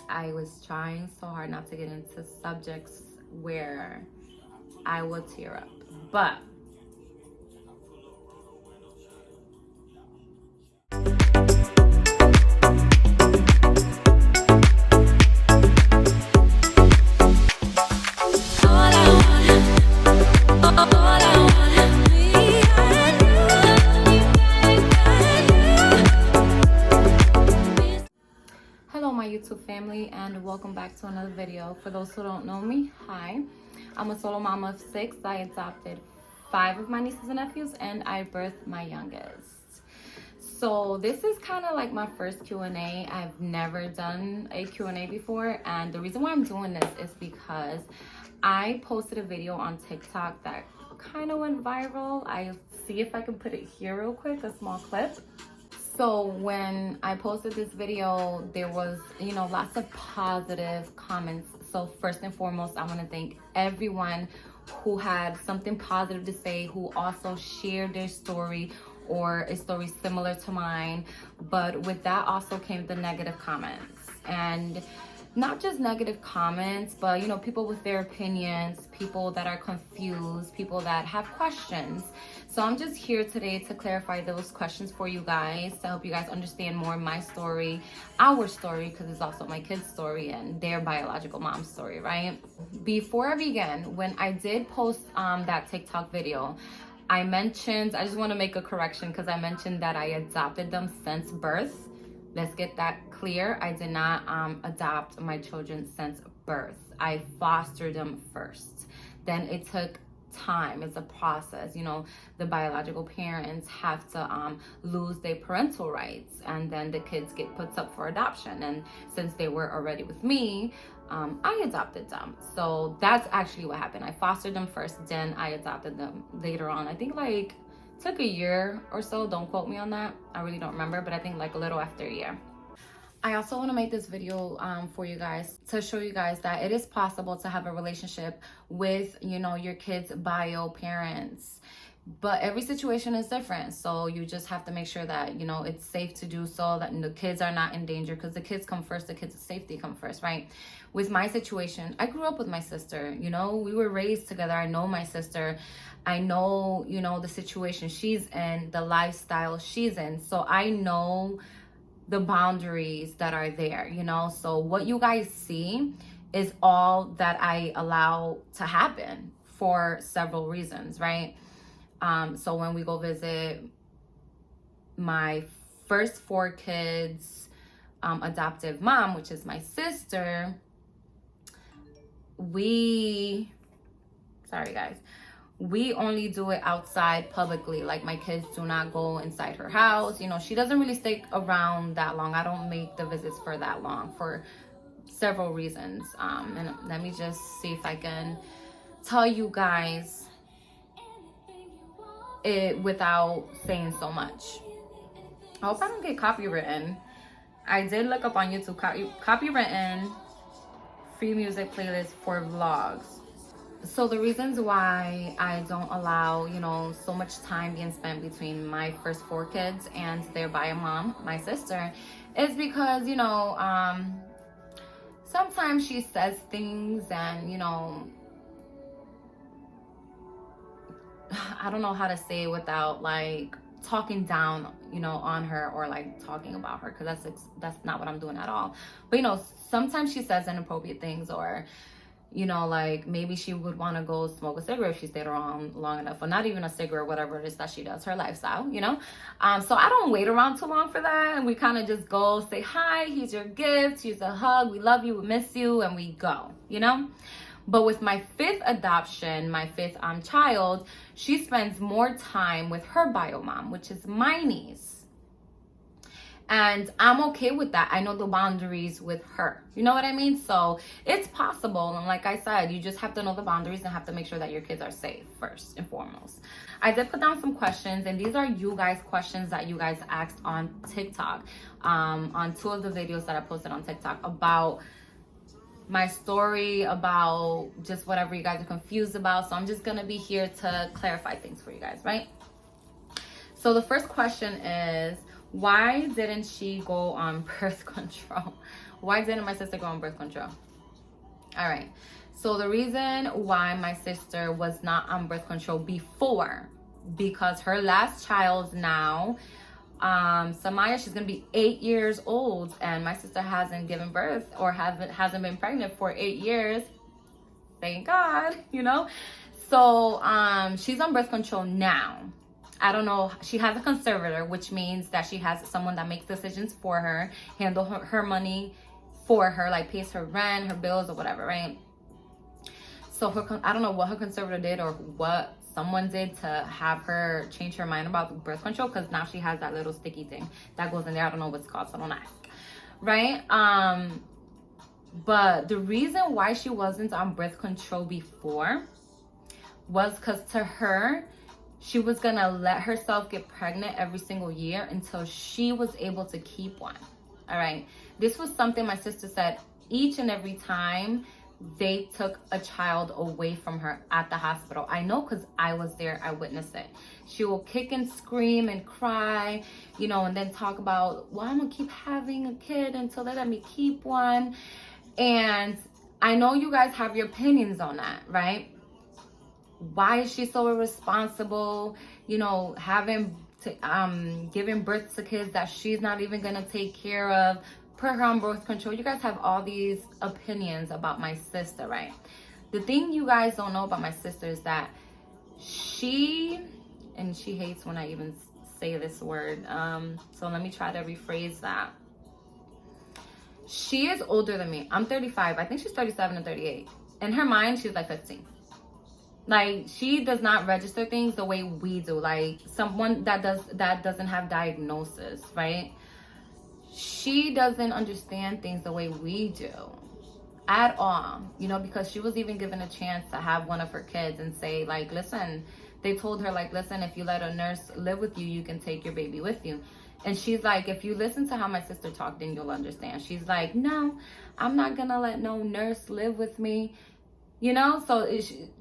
I was trying so hard not to get into subjects where I would tear up. But hello my YouTube family, and welcome back to another video. For those who don't know me, hi. I'm a solo mama of 6. I adopted 5 of my nieces and nephews, and I birthed my youngest. So this is kind of like my first Q&A. I've never done a Q&A before, and the reason why I'm doing this is because I posted a video on TikTok that kind of went viral. I'll see if I can put it here real quick, a small clip. So when I posted this video, there was, lots of positive comments. So first and foremost, I want to thank everyone who had something positive to say, who also shared their story or a story similar to mine. But with that also came the negative comments. And not just negative comments, but people with their opinions, people that are confused, people that have questions. So I'm just here today to clarify those questions for you guys, to help you guys understand more my story, our story, because it's also my kids' story and their biological mom's story, right? Before I begin, when I did post that TikTok video, I just want to make a correction, because I mentioned that I adopted them since birth. Let's get that clear. I did not adopt my children since birth. I fostered them first. Then it took time. It's a process. The biological parents have to lose their parental rights, and then the kids get put up for adoption. And since they were already with me, I adopted them. So that's actually what happened. I fostered them first, then I adopted them later on. I think took a year or so. Don't quote me on that. I really don't remember, but I think a little after a year. I also want to make this video for you guys to show you guys that it is possible to have a relationship with, your kids' bio parents. But every situation is different. So you just have to make sure that, it's safe to do so, that the kids are not in danger, because the kids come first, the kids' safety come first, right? With my situation, I grew up with my sister, we were raised together. I know my sister. I know, the situation she's in, the lifestyle she's in. So I know the boundaries that are there, So what you guys see is all that I allow to happen for several reasons, right? So when we go visit my first 4 kids' adoptive mom, which is my sister, we only do it outside publicly. Like, my kids do not go inside her house. She doesn't really stay around that long. I don't make the visits for that long for several reasons. And let me just see if I can tell you guys it without saying so much. I hope I don't get copywritten. I did look up on YouTube copywritten free music playlist for vlogs. So the reasons why I don't allow, so much time being spent between my first 4 kids and their bio mom, my sister, is because, sometimes she says things and, I don't know how to say it without talking down, on her, or talking about her, because that's not what I'm doing at all. But sometimes she says inappropriate things, or maybe she would want to go smoke a cigarette if she stayed around long enough, or not even a cigarette, whatever it is that she does, her lifestyle, So I don't wait around too long for that, and we kind of just go say, hi, here's your gift, here's a hug, we love you, we miss you, and we go, But with my 5th adoption, my 5th child, she spends more time with her bio mom, which is my niece. And I'm okay with that. I know the boundaries with her. You know what I mean? So it's possible. And like I said, you just have to know the boundaries and have to make sure that your kids are safe first and foremost. I did put down some questions, and these are you guys' questions that you guys asked on TikTok, on 2 of the videos that I posted on TikTok about my story, about just whatever you guys are confused about. So I'm just going to be here to clarify things for you guys, right? So the first question is, why didn't she go on birth control? Why didn't my sister go on birth control? All right. So the reason why my sister was not on birth control before, because her last child now, Samaya, she's gonna be 8 years old, and my sister hasn't given birth or hasn't been pregnant for 8 years. Thank God, you know. So she's on birth control now. I don't know. She has a conservator, which means that she has someone that makes decisions for her, handle her money for her, like pays her rent, her bills, or whatever, right? So I don't know what her conservator did or what someone did to have her change her mind about birth control, because now she has that little sticky thing that goes in there. I don't know what it's called, so don't ask, right? But the reason why she wasn't on birth control before was because to her, she was gonna let herself get pregnant every single year until she was able to keep one. All right. This was something my sister said each and every time they took a child away from her at the hospital. I know because I was there. I witnessed it. She will kick and scream and cry, you know, and then talk about, well, I'm gonna keep having a kid until they let me keep one. And I know you guys have your opinions on that, right? Why is she so irresponsible, you know, giving birth to kids that she's not even gonna take care of, put her on birth control? You guys have all these opinions about my sister, right? The thing you guys don't know about my sister is that she hates when I even say this word, so let me try to rephrase that. She is older than me. I'm 35. I think she's 37 and 38. In her mind, she's like 15. Like, she does not register things the way we do. Like, someone that doesn't have diagnosis, right? She doesn't understand things the way we do at all, you know, because she was even given a chance to have one of her kids and say, like, listen, they told her, like, listen, if you let a nurse live with you, you can take your baby with you. And she's like, if you listen to how my sister talked, then you'll understand. She's like, no, I'm not gonna let no nurse live with me. You know, so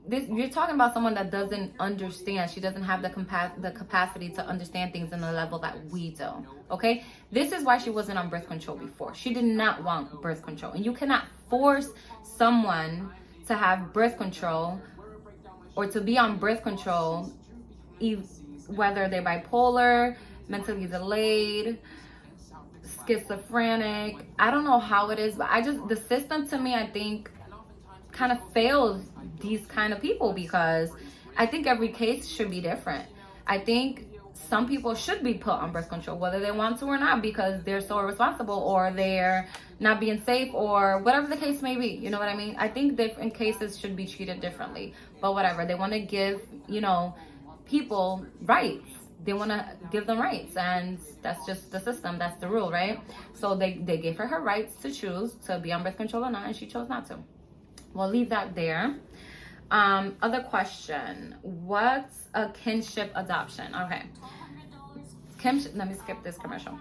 you're talking about someone that doesn't understand. She doesn't have the capacity to understand things in the level that we do. Okay, this is why she wasn't on birth control before. She did not want birth control, and you cannot force someone to have birth control or to be on birth control, whether they're bipolar, mentally delayed, schizophrenic. I don't know how it is, but the system to me, I think, kind of fails these kind of people, because I think every case should be different. I think some people should be put on birth control, whether they want to or not, because they're so irresponsible or they're not being safe or whatever the case may be. You know what I mean? I think different cases should be treated differently, but whatever. They want to give, you know, people rights. They want to give them rights, and that's just the system. That's the rule, right? So they gave her rights to choose to be on birth control or not, and she chose not to. We'll leave that there. Other question. What's a kinship adoption? Okay. Let me skip this commercial.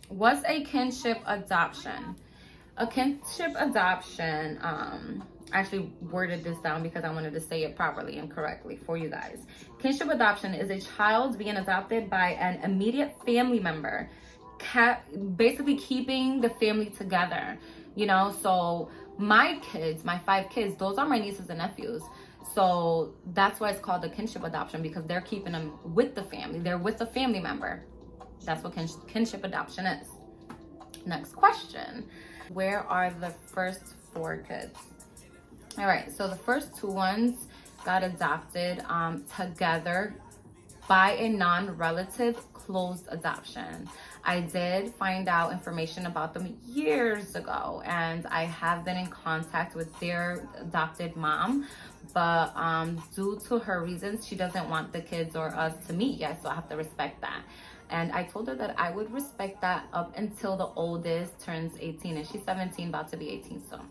What's a kinship adoption? A kinship adoption, I actually worded this down because I wanted to say it properly and correctly for you guys. Kinship adoption is a child being adopted by an immediate family member, basically keeping the family together, you know. So my kids, my 5 kids, those are my nieces and nephews. So that's why it's called a kinship adoption, because they're keeping them with the family. They're with a family member. That's what kinship adoption is. Next question. Where are the first 4 kids? All right, so the first 2 ones got adopted together by a non-relative closed adoption. I did find out information about them years ago, and I have been in contact with their adopted mom, but due to her reasons, she doesn't want the kids or us to meet yet, so I have to respect that. And I told her that I would respect that up until the oldest turns 18, and she's 17, about to be 18 soon.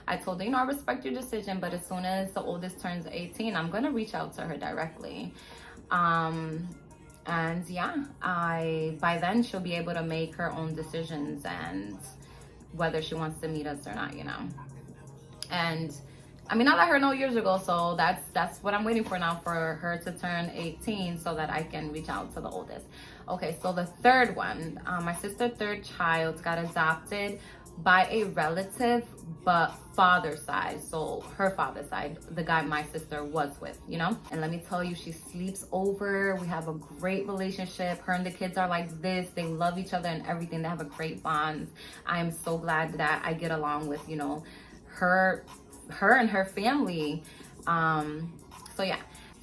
I told her, you know, I respect your decision, but as soon as the oldest turns 18, I'm gonna reach out to her directly. And yeah, by then she'll be able to make her own decisions and whether she wants to meet us or not, you know. And I mean, I let her know years ago, so that's what I'm waiting for now, for her to turn 18 so that I can reach out to the oldest. Okay, so the third one, my sister's 3rd child got adopted by a relative, but father's side. So her father's side, the guy my sister was with, you know? And let me tell you, she sleeps over. We have a great relationship. Her and the kids are like this. They love each other and everything. They have a great bond. I am so glad that I get along with, you know, her and her family. So yeah.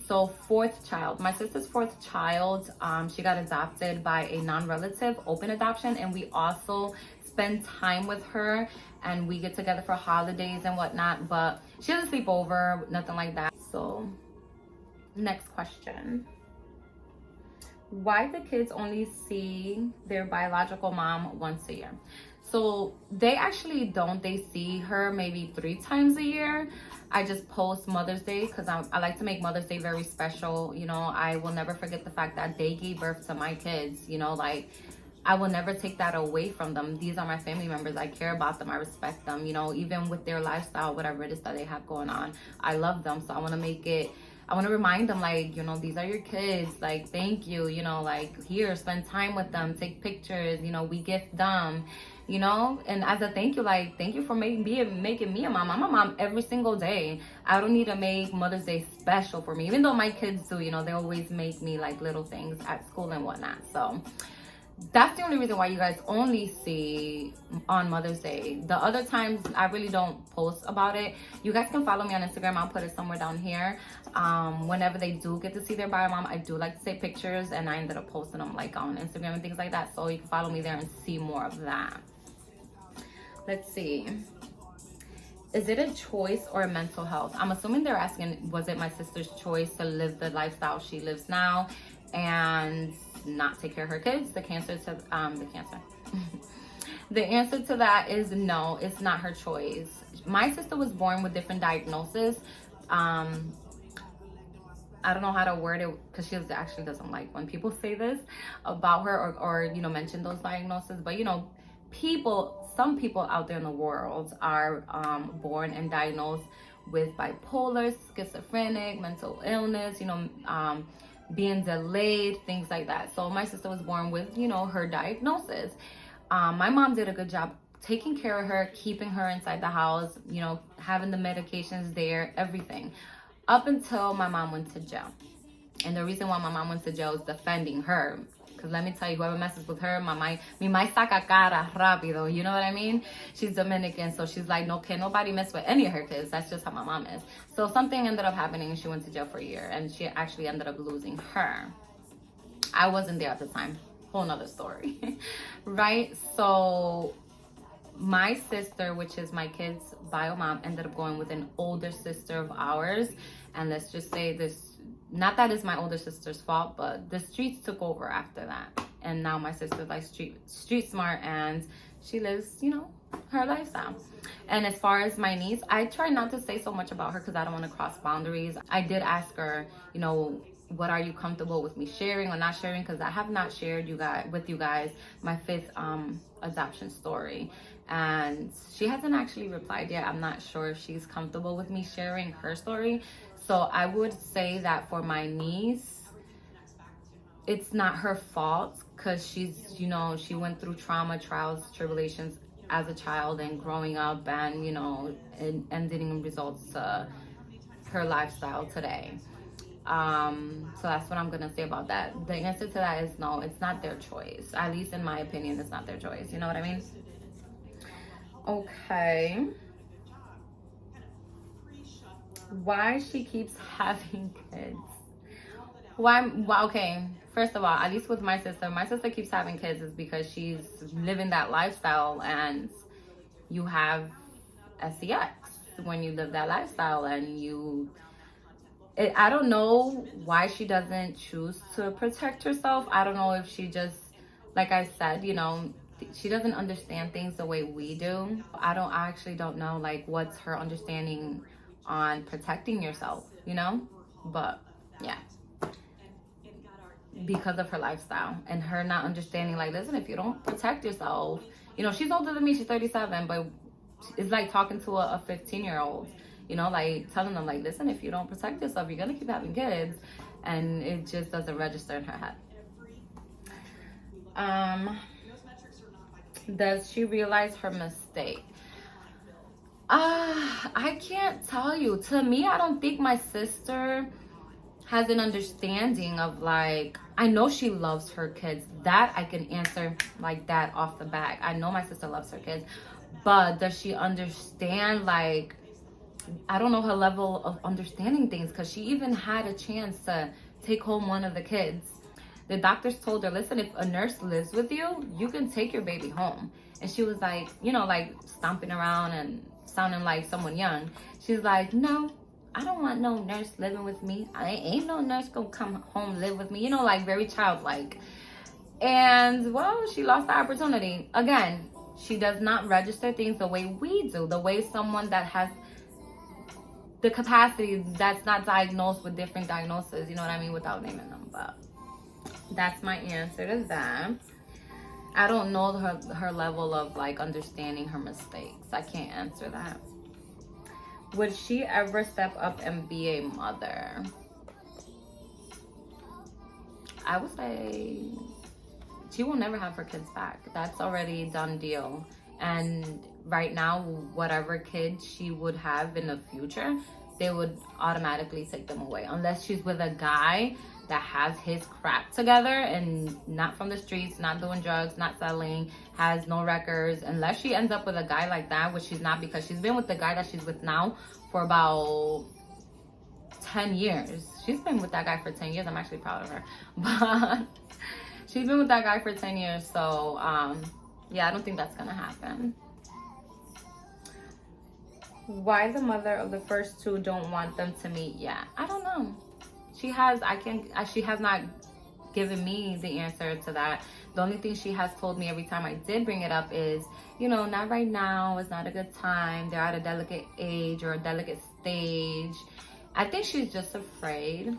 So fourth child, my sister's fourth child, she got adopted by a non-relative, open adoption, and we also spend time with her and we get together for holidays and whatnot, but she doesn't sleep over, nothing like that. So next question. Why do kids only see their biological mom once a year? So they actually don't. They see her maybe 3 times a year. I just post Mother's Day because I like to make Mother's Day very special. You know, I will never forget the fact that they gave birth to my kids. You know, like, I will never take that away from them. These are my family members. I care about them. I respect them. You know, even with their lifestyle, whatever it is that they have going on, I love them. So I want to remind them, like, you know, these are your kids. Like, thank you. You know, like, here, spend time with them, take pictures. You know, we gift them. You know, and as a thank you, like, thank you for making me a mom. I'm a mom every single day. I don't need to make Mother's Day special for me, even though my kids do. You know, they always make me like little things at school and whatnot. So that's the only reason why you guys only see on Mother's Day. The other times I really don't post about it. You guys can follow me on Instagram. I'll put it somewhere down here. Whenever they do get to see their bio mom, I do like to take pictures, and I ended up posting them like on Instagram and things like that. So you can follow me there and see more of that. Let's see. Is it a choice or a mental health? I'm assuming they're asking, was it my sister's choice to live the lifestyle she lives now and not take care of her kids? The answer to that is no, it's not her choice. My sister was born with different diagnoses. I don't know how to word it because she actually doesn't like when people say this about her or you know, mention those diagnoses. But you know, some people out there in the world are born and diagnosed with bipolar, schizophrenic, mental illness, you know, being delayed, things like that. So my sister was born with, you know, her diagnosis. My mom did a good job taking care of her, keeping her inside the house, you know, having the medications there, everything, up until my mom went to jail. And the reason why my mom went to jail is defending her. Because let me tell you, whoever messes with her, mi mai saca cara rápido, you know what I mean? She's Dominican, so she's like, no, can nobody mess with any of her kids. That's just how my mom is. So something ended up happening and she went to jail for a year, and she actually ended up losing her. I wasn't there at the time. Whole nother story, right? So my sister, which is my kid's bio mom, ended up going with an older sister of ours. And let's just say this, not that it's my older sister's fault, but the streets took over after that. And now my sister's like street smart, and she lives, you know, her lifestyle. And as far as my niece, I try not to say so much about her because I don't want to cross boundaries. I did ask her, you know, what are you comfortable with me sharing or not sharing? Because I have not shared with you guys my 5th adoption story. And she hasn't actually replied yet. I'm not sure if she's comfortable with me sharing her story. So I would say that for my niece, it's not her fault because she's, you know, she went through trauma, trials, tribulations as a child and growing up, and, you know, and ending results to her lifestyle today. So that's what I'm gonna say about that. The answer to that is no, it's not their choice. At least in my opinion, it's not their choice. You know what I mean? Okay. Why she keeps having kids? Why? Okay, first of all, at least with my sister keeps having kids is because she's living that lifestyle, and you have sex when you live that lifestyle, and I don't know why she doesn't choose to protect herself. I don't know if she just, like I said, you know, she doesn't understand things the way we do. I actually don't know, like, what's her understanding on protecting yourself, you know? But yeah, because of her lifestyle and her not understanding, like, listen, if you don't protect yourself, you know, she's older than me, she's 37, but it's like talking to a 15-year-old, you know, like telling them, like, listen, if you don't protect yourself, you're gonna keep having kids. And it just doesn't register in her head. Does she realize her mistake? I can't tell you. To me, I don't think my sister has an understanding of, like, I know she loves her kids. That I can answer like that off the bat. I know my sister loves her kids. But does she understand, like, I don't know her level of understanding things, because she even had a chance to take home one of the kids. The doctors told her, listen, if a nurse lives with you, you can take your baby home. And she was like, you know, like stomping around and sounding like someone young. She's like, no, I don't want no nurse living with me. I ain't no nurse gonna come home live with me. You know, like very childlike. And well, she lost the opportunity. Again, she does not register things the way we do, the way someone that has the capacity, that's not diagnosed with different diagnoses, you know what I mean, without naming them. But that's my answer to that. I don't know her level of, like, understanding her mistakes. I can't answer that. Would she ever step up and be a mother? I would say she will never have her kids back. That's already a done deal. And right now, whatever kids she would have in the future, they would automatically take them away. Unless she's with a guy that has his crap together and not from the streets, not doing drugs, not selling, has no records. Unless she ends up with a guy like that, which she's not, because she's been with the guy that she's with now for about 10 years. She's been with that guy for 10 years. I'm actually proud of her. But she's been with that guy for 10 years. So, yeah, I don't think that's going to happen. Why the mother of the first two don't want them to meet yet? I don't know. She has not given me the answer to that. The only thing she has told me every time I did bring it up is, you know, not right now. It's not a good time. They're at a delicate age or a delicate stage. I think she's just afraid.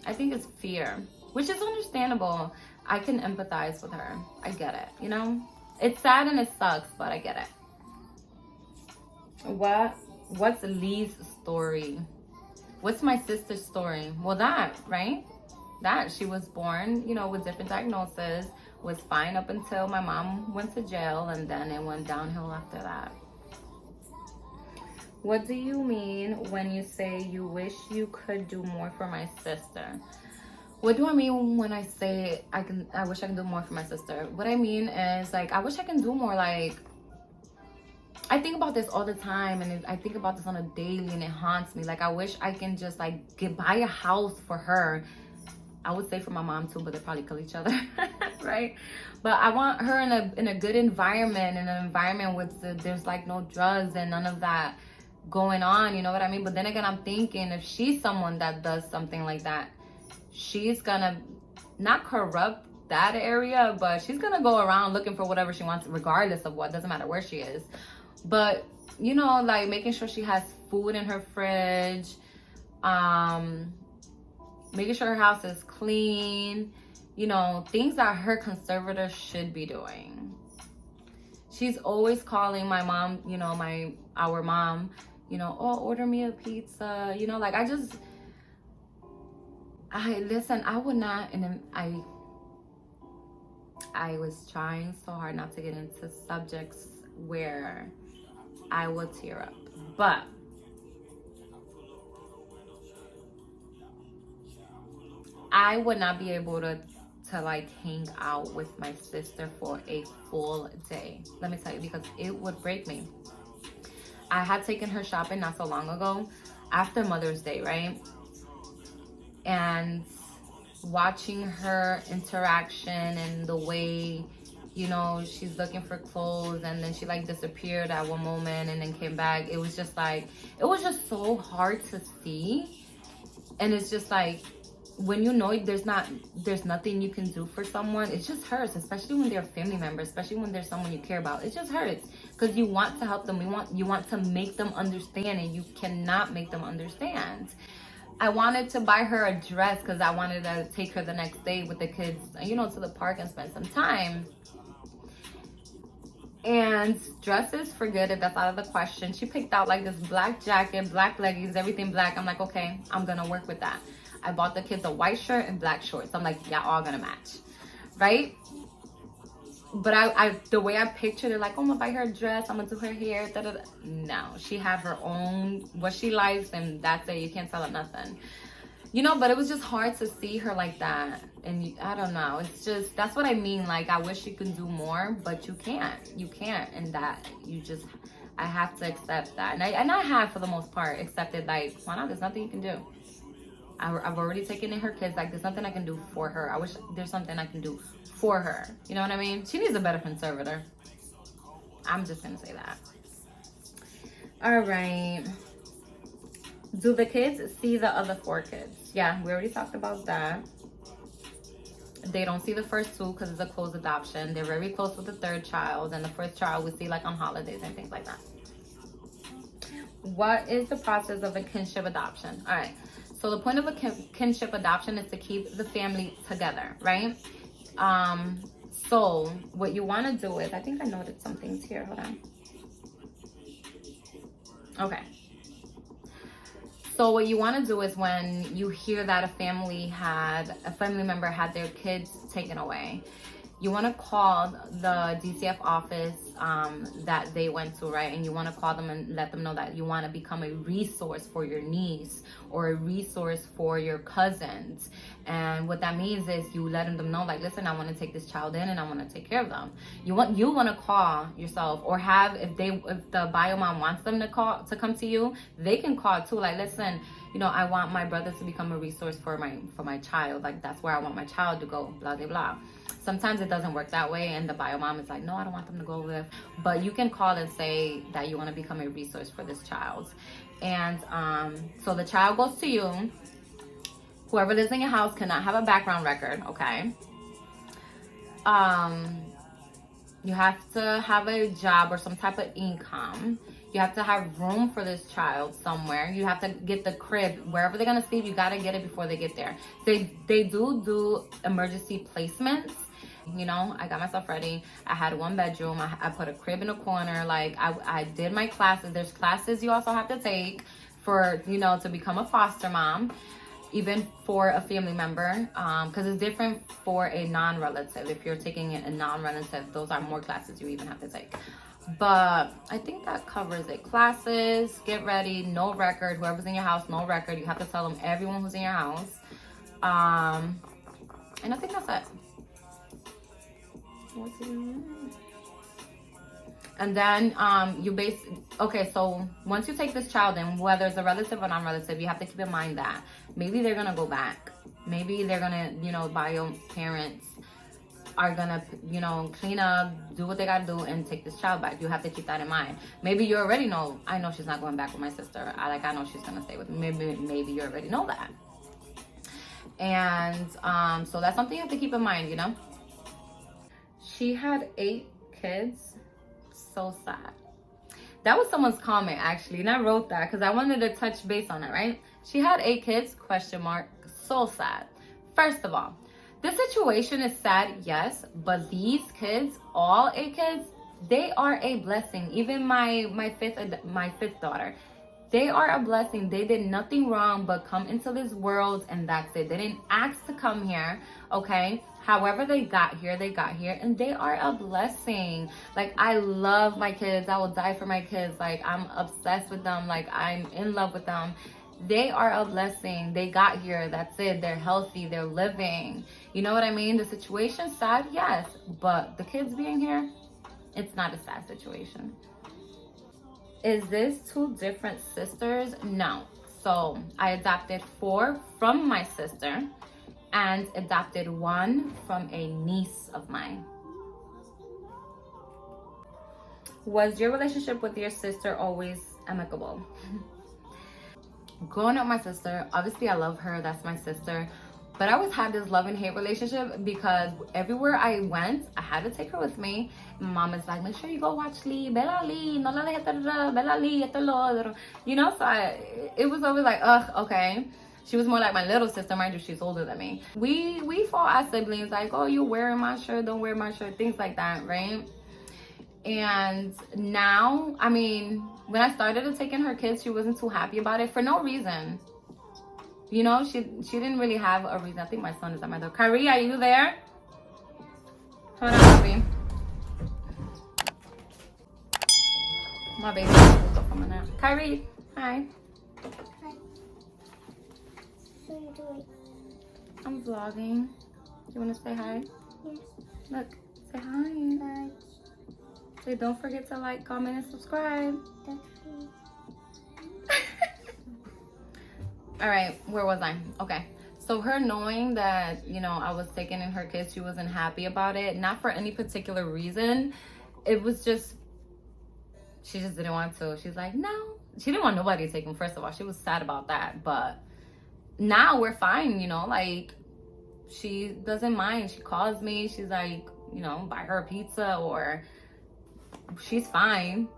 I think it's fear, which is understandable. I can empathize with her. I get it, you know? It's sad and it sucks, but I get it. What's Lee's story? What's my sister's story? Well, that, right? That she was born, you know, with different diagnoses, was fine up until my mom went to jail, and then it went downhill after that. What do you mean when you say you wish you could do more for my sister? What do I mean when I say I wish I can do more for my sister? What I mean is, like, I wish I can do more. Like, I think about this all the time, and I think about this on a daily, and it haunts me. Like, I wish I can just, like, buy a house for her. I would say for my mom too, but they probably kill each other, right? But I want her in a good environment, in an environment with there's like no drugs and none of that going on, you know what I mean? But then again, I'm thinking if she's someone that does something like that, she's gonna not corrupt that area, but she's gonna go around looking for whatever she wants, regardless of what. Doesn't matter where she is. But, you know, like making sure she has food in her fridge, making sure her house is clean, you know, things that her conservator should be doing. She's always calling my mom, you know, our mom, you know, oh, order me a pizza, you know, like listen, I would not, and I was trying so hard not to get into subjects where I would tear up, but I would not be able to like hang out with my sister for a full day. Let me tell you, because it would break me. I had taken her shopping not so long ago after Mother's Day, right? And watching her interaction and the way, you know, she's looking for clothes, and then she like disappeared at one moment and then came back. It was just like, it was just so hard to see. And it's just like, when you know there's nothing you can do for someone, it just hurts, especially when they're a family member, especially when there's someone you care about. It just hurts because you want to help them. You want to make them understand, and you cannot make them understand. I wanted to buy her a dress because I wanted to take her the next day with the kids, you know, to the park and spend some time. And dresses, forget it, that's out of the question. She picked out like this black jacket, black leggings, everything black. I'm like, okay, I'm gonna work with that. I bought the kids a white shirt and black shorts. I'm like, yeah, all gonna match, right? But I the way I pictured it, like, oh, I'm gonna buy her a dress, I'm gonna do her hair, da, da, da. No, she had her own, what she likes, and that's it. You can't tell her nothing. You know, but it was just hard to see her like that. And I don't know. It's just, that's what I mean. Like, I wish you could do more, but you can't. You can't. And that, you just, I have to accept that. And I have, for the most part, accepted, like, why not? There's nothing you can do. I've already taken in her kids. Like, there's nothing I can do for her. I wish there's something I can do for her. You know what I mean? She needs a better conservator. I'm just going to say that. All right. Do the kids see the other 4 kids? Yeah, we already talked about that. They don't see the first 2 because it's a closed adoption. They're very close with the 3rd child, and the 1st child we see like on holidays and things like that. What is the process of a kinship adoption? All right. So the point of a kinship adoption is to keep the family together, right? So what you want to do is, I think I noted some things here. Hold on. Okay. So what you want to do is, when you hear that a family member had their kids taken away, you want to call the DCF office that they went to, right? And you want to call them and let them know that you want to become a resource for your niece or a resource for your cousins. And what that means is you letting them know, like, listen, I want to take this child in and I want to take care of them. You want to call yourself, or have, if the bio mom wants them to come to you, they can call too. Like, listen, you know, I want my brother to become a resource for my child. Like, that's where I want my child to go, blah, blah, blah. Sometimes it doesn't work that way, and the bio mom is like, no, I don't want them to go with. But you can call and say that you want to become a resource for this child. And so the child goes to you. Whoever lives in your house cannot have a background record, okay? You have to have a job or some type of income. You have to have room for this child somewhere. You have to get the crib. Wherever they're going to sleep, you got to get it before they get there. They do emergency placements. You know, I got myself ready. I had 1 bedroom. I put a crib in a corner. Like, I did my classes. There's classes you also have to take for, you know, to become a foster mom, even for a family member, because it's different for a non-relative. If you're taking a non-relative, those are more classes you even have to take. But I think that covers it. Classes, get ready, no record. Whoever's in your house, no record. You have to tell them everyone who's in your house. And I think that's it. And then okay, so once you take this child in, whether it's a relative or non-relative, you have to keep in mind that maybe they're gonna go back. Maybe they're gonna, you know, bio parents are gonna, you know, clean up, do what they gotta do, and take this child back. You have to keep that in mind. Maybe you already know, I know she's not going back with my sister. I know she's gonna stay with me. Maybe you already know that. And so that's something you have to keep in mind, you know. She had 8 kids. So sad. That was someone's comment, actually, and I wrote that because I wanted to touch base on it, right? She had 8 kids, question mark, so sad. First of all, this situation is sad, yes, but these kids, all 8 kids, they are a blessing. Even my fifth daughter, they are a blessing. They did nothing wrong but come into this world, and that's it. They didn't ask to come here, okay? However they got here, and they are a blessing. Like, I love my kids. I will die for my kids. Like, I'm obsessed with them. Like, I'm in love with them. They are a blessing. They got here. That's it. They're healthy. They're living. You know what I mean? The situation's sad, yes, but the kids being here, it's not a sad situation. Is this 2 different sisters? No. So I adopted 4 from my sister and adopted 1 from a niece of mine. Was your relationship with your sister always amicable? Growing up with my sister, obviously I love her, that's my sister, but I always had this love and hate relationship because everywhere I went, I had to take her with me. My mom is like, make sure you go watch Lee, Bella Lee, no la dejes Bella Lee, esto lo otro. You know, so it was always like, ugh, okay. She was more like my little sister, mind you, she's older than me. We fought as siblings, like, oh, you wearing my shirt, don't wear my shirt, things like that, right? And now, I mean, when I started taking her kids, she wasn't too happy about it for no reason. You know, she didn't really have a reason. I think my son is at my door. Kyrie, are you there? Hold on, baby. My baby woke up from a nap. Kyrie, hi. Hi. What are you doing? I'm vlogging. You want to say hi? Yes. Look, say hi. Bye. Say don't forget to like, comment, and subscribe. Definitely. All right, where was I? Okay. So her knowing that, you know, I was taking in her kids, she wasn't happy about it. Not for any particular reason. It was just, she just didn't want to. She's like, no. She didn't want nobody to take them, first of all. She was sad about that. But now we're fine, you know, like, she doesn't mind. She calls me. She's like, you know, buy her a pizza, or she's fine.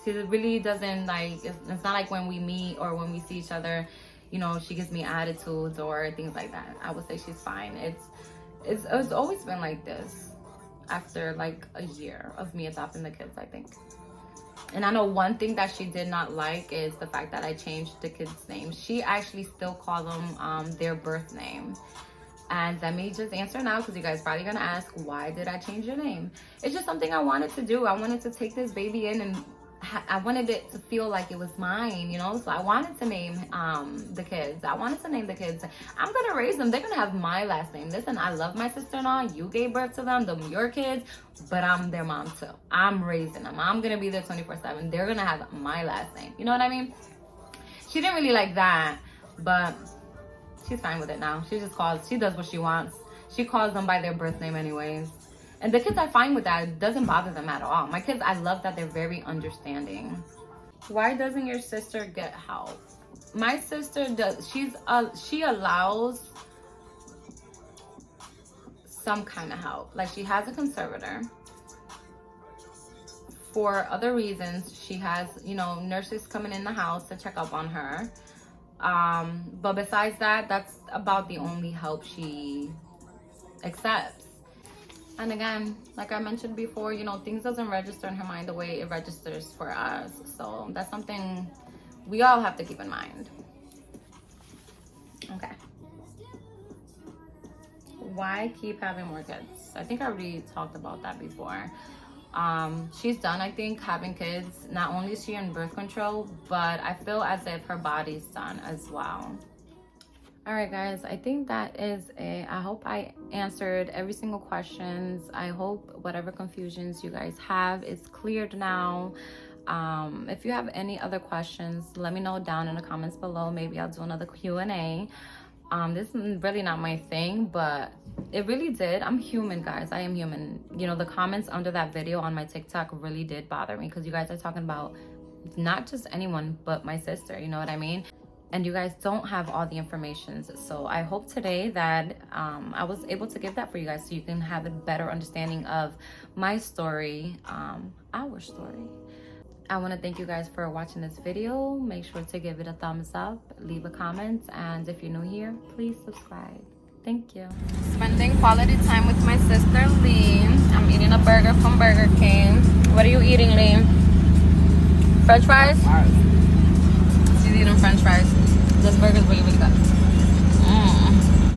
She really doesn't, like, it's not like when we meet or when we see each other, you know, she gives me attitudes or things like that. I would say she's fine. It's always been like this after like a year of me adopting the kids, I think. And I know one thing that she did not like is the fact that I changed the kids' names. She actually still calls them their birth name. And let me just answer now, because you guys probably gonna ask, why did I change your name? It's just something I wanted to do. I wanted to take this baby in, and I wanted it to feel like it was mine, you know? So I wanted to name the kids. I wanted to name the kids. I'm gonna raise them. They're gonna have my last name. Listen, I love my sister-in-law. You gave birth to them. They're your kids, but I'm their mom too. I'm raising them. I'm gonna be there 24/7. They're gonna have my last name. You know what I mean? She didn't really like that, but she's fine with it now. She just calls, she does what she wants. She calls them by their birth name anyways. And the kids are fine with that. It doesn't bother them at all. My kids, I love that they're very understanding. Why doesn't your sister get help? My sister does. She allows some kind of help. Like, she has a conservator. For other reasons, she has, you know, nurses coming in the house to check up on her. But besides that, that's about the only help she accepts. And again, like I mentioned before, you know, things doesn't register in her mind the way it registers for us. So that's something we all have to keep in mind. Okay. Why keep having more kids? I think I already talked about that before. She's done, I think, having kids. Not only is she in birth control, but I feel as if her body's done as well. All right, guys, I think that is it. I hope I answered every single questions. I hope whatever confusions you guys have is cleared now. If you have any other questions, let me know down in the comments below. Maybe I'll do another Q&A. This is really not my thing, but it really did. I'm human, guys. I am human. You know, the comments under that video on my TikTok really did bother me, because you guys are talking about not just anyone but my sister, you know what I mean? And you guys don't have all the information. So I hope today that I was able to give that for you guys, so you can have a better understanding of my story, our story. I want to thank you guys for watching this video. Make sure to give it a thumbs up, leave a comment, and if you're new here, please subscribe. Thank you. Spending quality time with my sister Lee. I'm eating a burger from Burger King. What are you eating, Lee? French fries? She's eating French fries. This burger's really, really good.